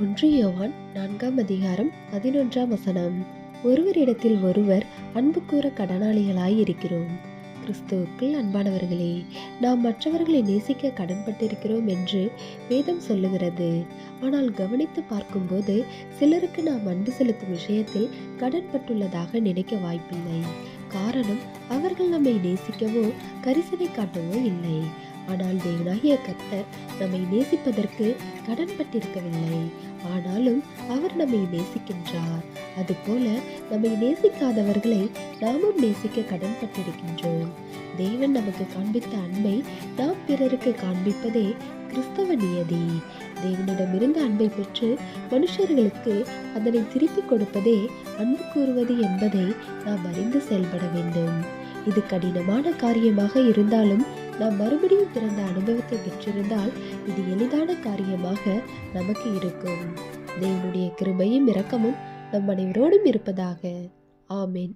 1 யோவான் 4ஆம் அதிகாரம் 11ஆம் வசனம். ஒருவரிடத்தில் ஒருவர் அன்பு கூற கடனாளிகளாய் இருக்கிறோம். கிறிஸ்துவுக்குள் அன்பானவர்களே, நாம் மற்றவர்களை நேசிக்க கடன்பட்டிருக்கிறோம் என்று வேதம் சொல்லுகிறது. ஆனால் கவனித்து பார்க்கும்போது சிலருக்கு நாம் அன்பு செலுத்தும் விஷயத்தில் கடன்பட்டுள்ளதாக நினைக்க வாய்ப்பில்லை. காரணம், அவர்கள் நம்மை நேசிக்கவோ கரிசனை காட்டவோ இல்லை. ஆனால் தேவனாகிய கர்த்தர் நம்மை நேசிப்பதற்கு கடன்பட்டிருக்கவில்லை. ஆனாலும் அவர் நம்மை நேசிக்கின்றார். அதுபோல நம்மை நேசிக்காதவர்களை நாமும் நேசிக்க கடன்பட்டிருக்கின்றோம். தேவன் நமக்கு காண்பித்த அன்பை நாம் பிறருக்கு காண்பிப்பதே கிறிஸ்தவ நியதி. தேவனிடமிருந்து அன்பை பெற்று மனுஷர்களுக்கு அதனை திருப்பிக் கொடுப்பதே அன்பு கூறுவது என்பதை நாம் அறிந்து செயல்பட வேண்டும். இது கடினமான காரியமாக இருந்தாலும் நாம் மறுபடியும் பிறந்த அனுபவத்தை பெற்றிருந்தால் இது எளிதான காரியமாக நமக்கு இருக்கும். தேவனுடைய கிருபையும் இரக்கமும் நம் அனைவரோடும் இருப்பதாக. ஆமென்.